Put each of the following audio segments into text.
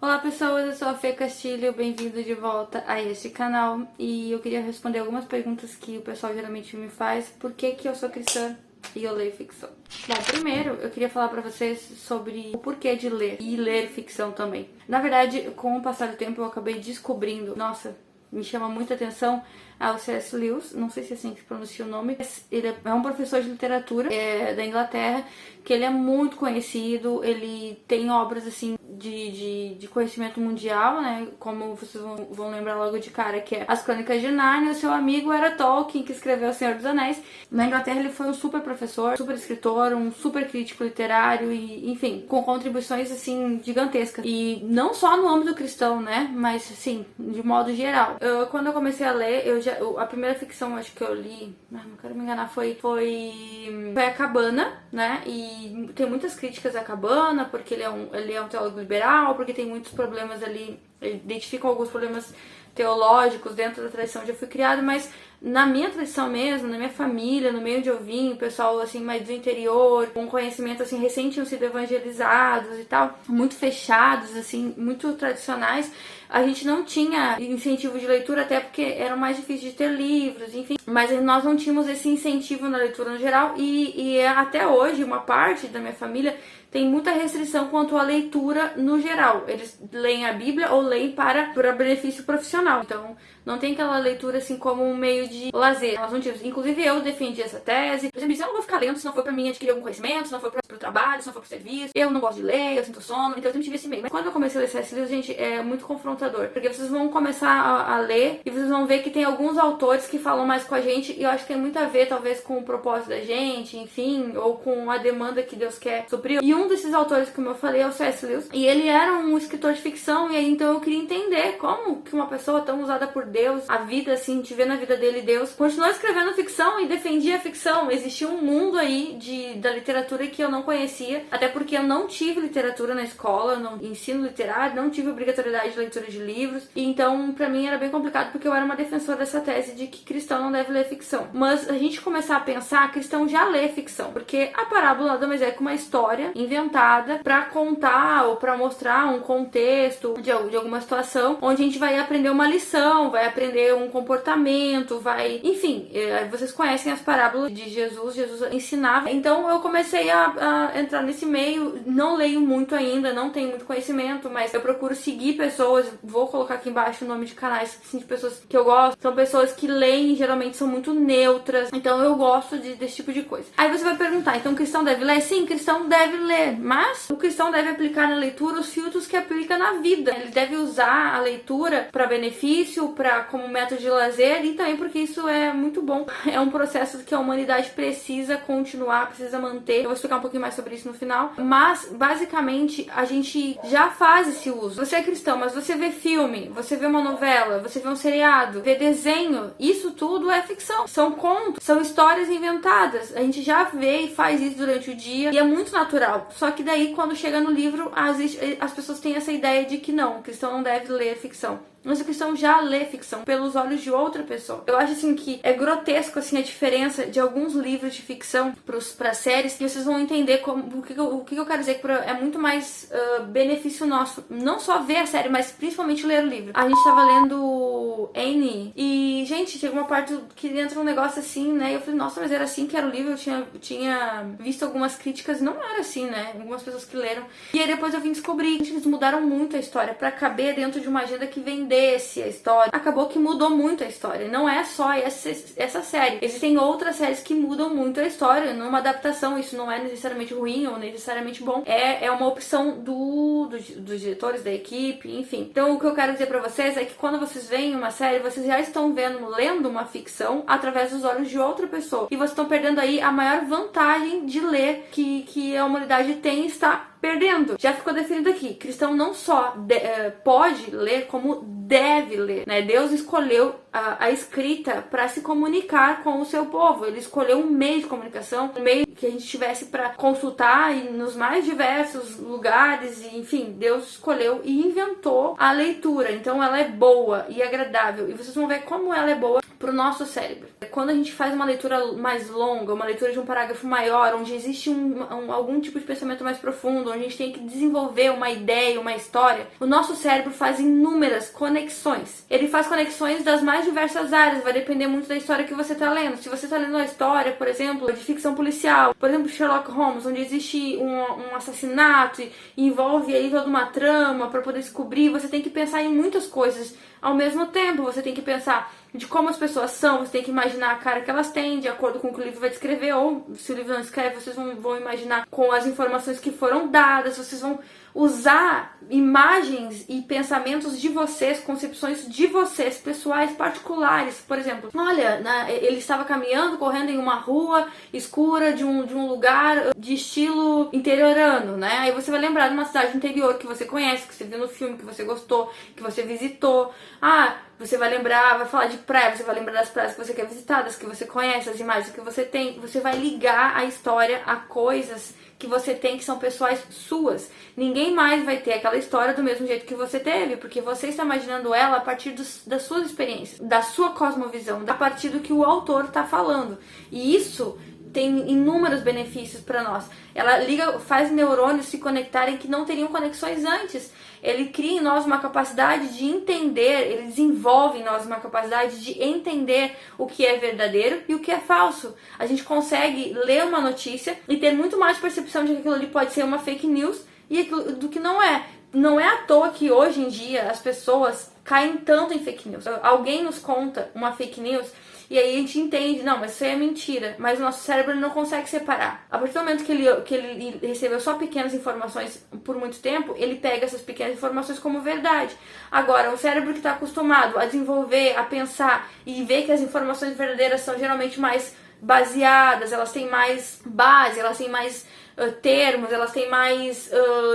Olá pessoas, eu sou a Fê Castilho, bem-vindo de volta a este canal e eu queria responder algumas perguntas que o pessoal geralmente me faz. Por que eu sou cristã e eu leio ficção? Bom, primeiro eu queria falar pra vocês sobre o porquê de ler e ler ficção também. Na verdade, com o passar do tempo eu acabei descobrindo, nossa, me chama muita atenção o C.S. Lewis, não sei se é assim que pronuncia o nome. Ele é um professor de literatura da Inglaterra, que ele é muito conhecido, ele tem obras assim de conhecimento mundial, né? Como vocês vão lembrar logo de cara, que é As Crônicas de Nárnia. O seu amigo era Tolkien, que escreveu O Senhor dos Anéis. Na Inglaterra ele foi um super professor, super escritor, um super crítico literário e, enfim, com contribuições assim gigantescas. E não só no âmbito cristão, né? Mas assim, de modo geral. Quando eu comecei a ler, a primeira ficção acho que eu li, não quero me enganar, foi A Cabana, né? E tem muitas críticas à Cabana, porque ele é um teólogo liberal, porque tem muitos problemas ali, identificam alguns problemas teológicos dentro da tradição onde eu fui criada, mas na minha tradição mesmo, na minha família, no meio onde eu vim, o pessoal assim mais do interior, com conhecimento assim recente, tinham sido evangelizados e tal, muito fechados, assim, muito tradicionais. A gente não tinha incentivo de leitura, até porque era mais difícil de ter livros, enfim. Mas nós não tínhamos esse incentivo na leitura no geral e até hoje uma parte da minha família tem muita restrição quanto à leitura no geral. Eles leem a Bíblia ou leem para benefício profissional. Então, não tem aquela leitura assim como um meio de lazer. Nós não tínhamos. Inclusive, eu defendi essa tese. Eu sempre disse, eu não vou ficar lendo se não for pra mim adquirir algum conhecimento, se não for pro trabalho, se não for pro serviço. Eu não gosto de ler, eu sinto sono. Então, eu sempre tive esse meio. Mas quando eu comecei a ler C.S. Lewis, gente, é muito confrontador. Porque vocês vão começar a ler e vocês vão ver que tem alguns autores que falam mais com a gente. E eu acho que tem muito a ver, talvez, com o propósito da gente, enfim, ou com a demanda que Deus quer suprir. E um desses autores, como eu falei, é o C.S. Lewis. E ele era um escritor de ficção. E aí, então, eu queria entender como que uma pessoa tão usada por Deus, a vida, assim, de ver na vida dele Deus, continuou escrevendo ficção e defendia a ficção. Existia um mundo aí da literatura que eu não conhecia, até porque eu não tive literatura na escola, não ensino literário, não tive obrigatoriedade de leitura de livros, e então pra mim era bem complicado porque eu era uma defensora dessa tese de que cristão não deve ler ficção. Mas a gente começar a pensar, cristão já lê ficção, porque a parábola nada mais é que uma história inventada pra contar ou pra mostrar um contexto de alguma situação, onde a gente vai aprender uma lição, vai aprender um comportamento, enfim, vocês conhecem as parábolas de Jesus ensinava. Então eu comecei a entrar nesse meio, não leio muito ainda, não tenho muito conhecimento, mas eu procuro seguir pessoas, vou colocar aqui embaixo o nome de canais assim, de pessoas que eu gosto, são pessoas que leem, geralmente são muito neutras, então eu gosto desse tipo de coisa. Aí você vai perguntar, então o cristão deve ler? Sim, o cristão deve ler, mas o cristão deve aplicar na leitura os filtros que aplica na vida. Ele deve usar a leitura para benefício, como método de lazer e também porque isso é muito bom. É um processo que a humanidade precisa continuar, precisa manter. Eu vou explicar um pouquinho mais sobre isso no final. Mas, basicamente, a gente já faz esse uso. Você é cristão, mas você vê filme, você vê uma novela, você vê um seriado, vê desenho. Isso tudo é ficção. São contos, são histórias inventadas. A gente já vê e faz isso durante o dia e é muito natural. Só que daí, quando chega no livro, as pessoas têm essa ideia de que não, o cristão não deve ler ficção. Mas o cristão já lê ficção pelos olhos de outra pessoa. Eu acho assim que é grotesco assim a diferença de alguns livros de ficção para séries, que vocês vão entender o que eu quero dizer, que é muito mais benefício nosso. Não só ver a série, mas principalmente ler o livro. A gente tava lendo Anne e, gente, chegou uma parte que entra um negócio assim, né? E eu falei, nossa, mas era assim que era o livro. Eu tinha visto algumas críticas e não era assim, né? Algumas pessoas que leram. E aí depois eu vim descobrir que eles mudaram muito a história pra caber dentro de uma agenda que vendesse a história. Acabou que mudou muito a história. Não é só essa série. Existem outras séries que mudam muito a história numa adaptação. Isso não é necessariamente ruim ou necessariamente bom. É uma opção dos diretores, da equipe, enfim. Então o que eu quero dizer pra vocês é que quando vocês veem uma série, vocês já estão lendo uma ficção através dos olhos de outra pessoa. E vocês estão perdendo aí a maior vantagem de ler que a humanidade tem, está perdendo. Já ficou definido aqui. Cristão não só pode ler, como deve ler, né? Deus escolheu a escrita para se comunicar com o seu povo. Ele escolheu um meio de comunicação, um meio que a gente tivesse para consultar nos mais diversos lugares, e, enfim, Deus escolheu e inventou a leitura. Então ela é boa e agradável. E vocês vão ver como ela é boa para o nosso cérebro. Quando a gente faz uma leitura mais longa, uma leitura de um parágrafo maior, onde existe algum tipo de pensamento mais profundo, onde a gente tem que desenvolver uma ideia, uma história, o nosso cérebro faz inúmeras conexões. Ele faz conexões das mais diversas áreas, vai depender muito da história que você está lendo. Se você está lendo uma história, por exemplo, de ficção policial, por exemplo, Sherlock Holmes, onde existe um assassinato e envolve aí toda uma trama para poder descobrir, você tem que pensar em muitas coisas ao mesmo tempo. Você tem que pensar de como as pessoas são, você tem que imaginar a cara que elas têm, de acordo com o que o livro vai descrever, ou se o livro não escreve, vocês vão imaginar com as informações que foram dadas, vocês vão usar imagens e pensamentos de vocês, concepções de vocês, pessoais, particulares. Por exemplo, olha, ele estava caminhando, correndo em uma rua escura de um lugar de estilo interiorano, né? Aí você vai lembrar de uma cidade interior que você conhece, que você viu no filme, que você gostou, que você visitou. Você vai lembrar, vai falar de praia, você vai lembrar das praias que você quer visitar, das que você conhece, as imagens que você tem. Você vai ligar a história a coisas que você tem que são pessoais suas. Ninguém mais vai ter aquela história do mesmo jeito que você teve, porque você está imaginando ela a partir das suas experiências, da sua cosmovisão, a partir do que o autor está falando. E isso tem inúmeros benefícios para nós. Ela faz neurônios se conectarem que não teriam conexões antes. Ele cria em nós uma capacidade de entender, ele desenvolve em nós uma capacidade de entender o que é verdadeiro e o que é falso. A gente consegue ler uma notícia e ter muito mais percepção de que aquilo ali pode ser uma fake news do que não é. Não é à toa que hoje em dia as pessoas caem tanto em fake news. Alguém nos conta uma fake news e aí a gente entende, não, mas isso aí é mentira. Mas o nosso cérebro não consegue separar. A partir do momento que ele recebeu só pequenas informações por muito tempo, ele pega essas pequenas informações como verdade. Agora, o cérebro que está acostumado a desenvolver, a pensar e ver que as informações verdadeiras são geralmente mais baseadas, elas têm mais base, elas têm mais termos, elas têm mais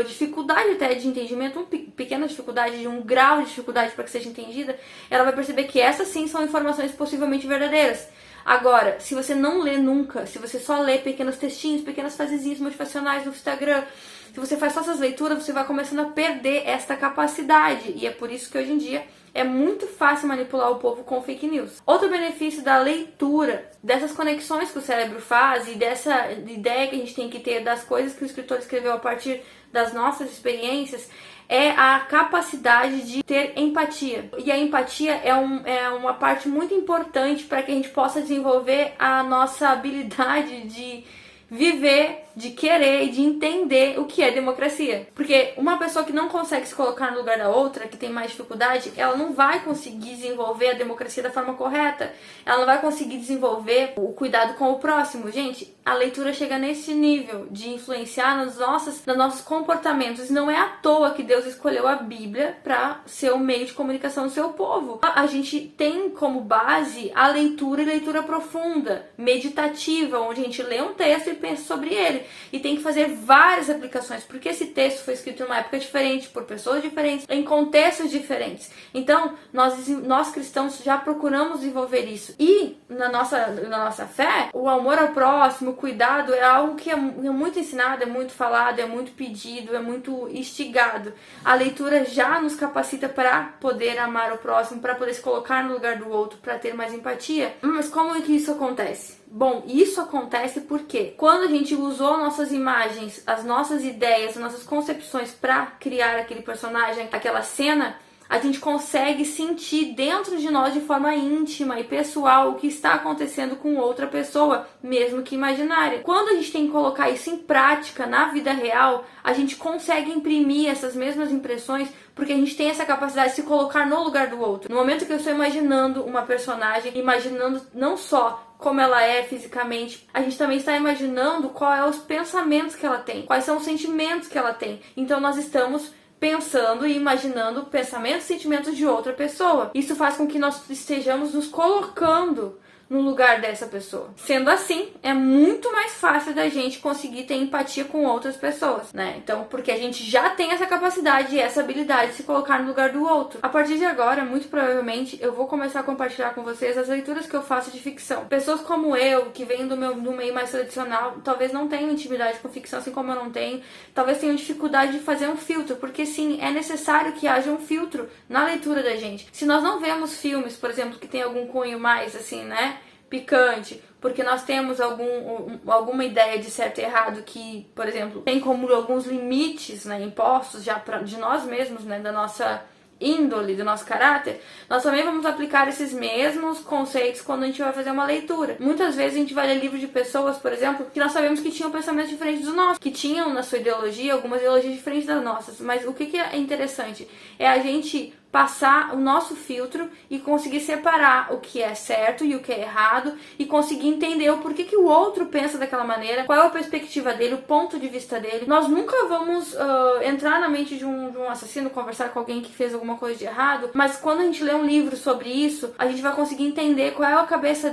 dificuldade até de entendimento, pequena dificuldade, de um grau de dificuldade para que seja entendida, ela vai perceber que essas sim são informações possivelmente verdadeiras. Agora, se você não lê nunca, se você só lê pequenos textinhos, pequenas frasezinhas motivacionais no Instagram, se você faz só essas leituras, você vai começando a perder esta capacidade. E é por isso que hoje em dia é muito fácil manipular o povo com fake news. Outro benefício da leitura, dessas conexões que o cérebro faz e dessa ideia que a gente tem que ter das coisas que o escritor escreveu a partir das nossas experiências, é a capacidade de ter empatia. E a empatia é uma parte muito importante para que a gente possa desenvolver a nossa habilidade de viver, de querer e de entender o que é democracia. Porque uma pessoa que não consegue se colocar no lugar da outra, que tem mais dificuldade, ela não vai conseguir desenvolver a democracia da forma correta. Ela não vai conseguir desenvolver o cuidado com o próximo. Gente, a leitura chega nesse nível de influenciar nos nossos comportamentos. E não é à toa que Deus escolheu a Bíblia para ser o meio de comunicação do seu povo. A gente tem como base a leitura e leitura profunda, meditativa, onde a gente lê um texto e pensa sobre ele. E tem que fazer várias aplicações, porque esse texto foi escrito numa época diferente, por pessoas diferentes, em contextos diferentes. Então, nós cristãos já procuramos desenvolver isso. E na nossa fé, o amor ao próximo, o cuidado, é algo que é muito ensinado, é muito falado, é muito pedido, é muito instigado. A leitura já nos capacita para poder amar o próximo, para poder se colocar no lugar do outro, para ter mais empatia. Mas como é que isso acontece? Bom, isso acontece porque quando a gente usou nossas imagens, as nossas ideias, as nossas concepções para criar aquele personagem, aquela cena, a gente consegue sentir dentro de nós de forma íntima e pessoal o que está acontecendo com outra pessoa, mesmo que imaginária. Quando a gente tem que colocar isso em prática na vida real, a gente consegue imprimir essas mesmas impressões porque a gente tem essa capacidade de se colocar no lugar do outro. No momento que eu estou imaginando uma personagem, imaginando não só como ela é fisicamente, a gente também está imaginando quais são os pensamentos que ela tem, quais são os sentimentos que ela tem. Então nós estamos pensando e imaginando pensamentos e sentimentos de outra pessoa. Isso faz com que nós estejamos nos colocando no lugar dessa pessoa. Sendo assim, é muito mais fácil da gente conseguir ter empatia com outras pessoas, né? Então, porque a gente já tem essa capacidade e essa habilidade de se colocar no lugar do outro. A partir de agora, muito provavelmente, eu vou começar a compartilhar com vocês as leituras que eu faço de ficção. Pessoas como eu, que vêm do meio mais tradicional, talvez não tenham intimidade com ficção, assim como eu não tenho, talvez tenham dificuldade de fazer um filtro, porque sim, é necessário que haja um filtro na leitura da gente. Se nós não vemos filmes, por exemplo, que tem algum cunho mais, assim, né, picante, porque nós temos alguma ideia de certo e errado que, por exemplo, tem como alguns limites, né, impostos já de nós mesmos, né, da nossa índole, do nosso caráter, nós também vamos aplicar esses mesmos conceitos quando a gente vai fazer uma leitura. Muitas vezes a gente vai ler livros de pessoas, por exemplo, que nós sabemos que tinham pensamentos diferentes dos nossos, que tinham na sua ideologia algumas ideologias diferentes das nossas, mas o que é interessante é a gente passar o nosso filtro e conseguir separar o que é certo e o que é errado e conseguir entender o porquê que o outro pensa daquela maneira, qual é a perspectiva dele, o ponto de vista dele. Nós nunca vamos entrar na mente de um assassino, conversar com alguém que fez alguma coisa de errado, mas quando a gente lê um livro sobre isso, a gente vai conseguir entender qual é a cabeça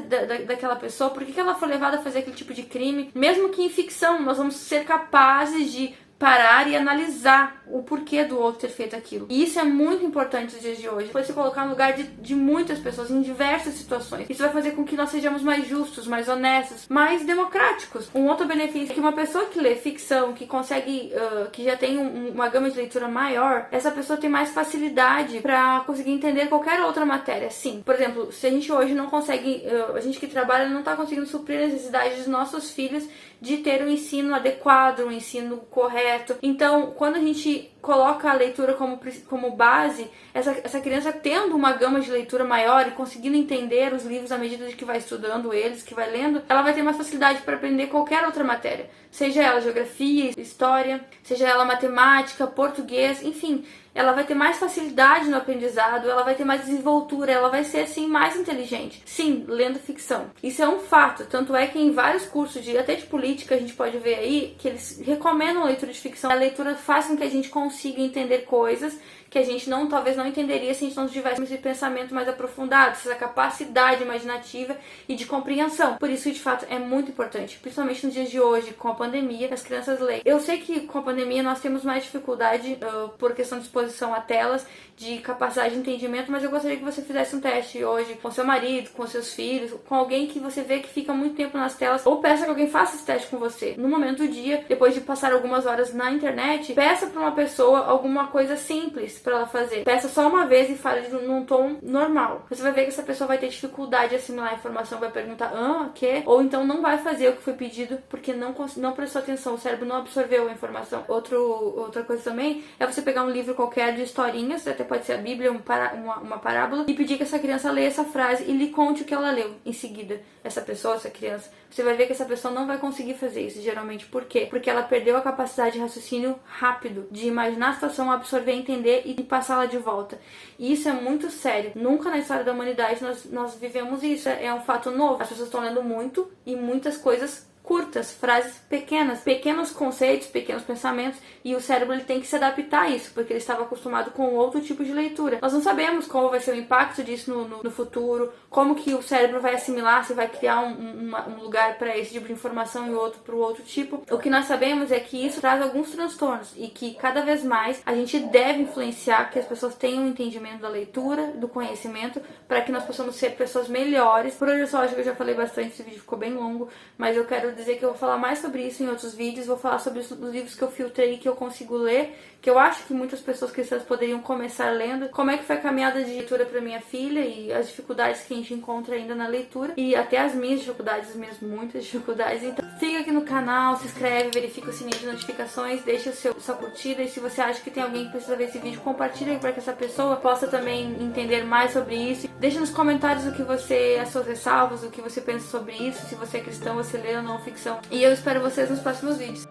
daquela pessoa, por que ela foi levada a fazer aquele tipo de crime. Mesmo que em ficção, nós vamos ser capazes de parar e analisar o porquê do outro ter feito aquilo. E isso é muito importante nos dias de hoje. Pode se colocar no lugar de muitas pessoas em diversas situações. Isso vai fazer com que nós sejamos mais justos, mais honestos, mais democráticos. Um outro benefício é que uma pessoa que lê ficção, que consegue, que já tem uma gama de leitura maior, essa pessoa tem mais facilidade para conseguir entender qualquer outra matéria. Sim, por exemplo, se a gente hoje não consegue, a gente que trabalha não está conseguindo suprir as necessidades dos nossos filhos de ter um ensino adequado, um ensino correto. Então, quando a gente coloca a leitura como base, essa criança tendo uma gama de leitura maior e conseguindo entender os livros à medida de que vai estudando eles, que vai lendo, ela vai ter mais facilidade para aprender qualquer outra matéria. Seja ela geografia, história, seja ela matemática, português, enfim. Ela vai ter mais facilidade no aprendizado, ela vai ter mais desenvoltura, ela vai ser, assim, mais inteligente. Sim, lendo ficção. Isso é um fato. Tanto é que em vários cursos, até de política, a gente pode ver aí que eles recomendam a leitura de ficção. A leitura faz com que a gente consiga entender coisas que a gente talvez não entenderia se a gente não tivesse esse pensamento mais aprofundado, essa capacidade imaginativa e de compreensão. Por isso, de fato, é muito importante, principalmente nos dias de hoje, com a pandemia, as crianças leem. Eu sei que com a pandemia nós temos mais dificuldade por questão de exposição a telas, de capacidade de entendimento, mas eu gostaria que você fizesse um teste hoje com seu marido, com seus filhos, com alguém que você vê que fica muito tempo nas telas, ou peça que alguém faça esse teste com você. No momento do dia, depois de passar algumas horas na internet, peça para uma pessoa alguma coisa simples para ela fazer. Peça só uma vez e fale num tom normal. Você vai ver que essa pessoa vai ter dificuldade de assimilar a informação, vai perguntar, quê? Ou então não vai fazer o que foi pedido porque não prestou atenção, o cérebro não absorveu a informação. Outra coisa também é você pegar um livro qualquer de historinhas, até pode ser a Bíblia, uma parábola, e pedir que essa criança leia essa frase e lhe conte o que ela leu em seguida. Essa pessoa, essa criança, você vai ver que essa pessoa não vai conseguir fazer isso, geralmente. Por quê? Porque ela perdeu a capacidade de raciocínio rápido, de imaginar a situação, absorver, entender e passá-la de volta. E isso é muito sério. Nunca na história da humanidade nós vivemos isso. É um fato novo. As pessoas estão lendo muito e muitas coisas curtas, frases pequenas, pequenos conceitos, pequenos pensamentos, e o cérebro ele tem que se adaptar a isso, porque ele estava acostumado com outro tipo de leitura. Nós não sabemos qual vai ser o impacto disso no futuro, como que o cérebro vai assimilar, se vai criar um lugar para esse tipo de informação e outro para o outro tipo. O que nós sabemos é que isso traz alguns transtornos e que cada vez mais a gente deve influenciar que as pessoas tenham um entendimento da leitura, do conhecimento, para que nós possamos ser pessoas melhores. Por hoje eu só acho que eu já falei bastante, esse vídeo ficou bem longo, mas eu quero dizer que eu vou falar mais sobre isso em outros vídeos, vou falar sobre os livros que eu filtrei, que eu consigo ler, que eu acho que muitas pessoas cristãs poderiam começar lendo, como é que foi a caminhada de leitura para minha filha e as dificuldades que a gente encontra ainda na leitura, e até as minhas dificuldades, as minhas muitas dificuldades. Então fica aqui no canal, se inscreve, verifica o sininho de notificações, deixa sua curtida, e se você acha que tem alguém que precisa ver esse vídeo, compartilha para que essa pessoa possa também entender mais sobre isso. Deixa nos comentários as suas ressalvas, o que você pensa sobre isso, se você é cristão, você lê ou não ficção. E eu espero vocês nos próximos vídeos.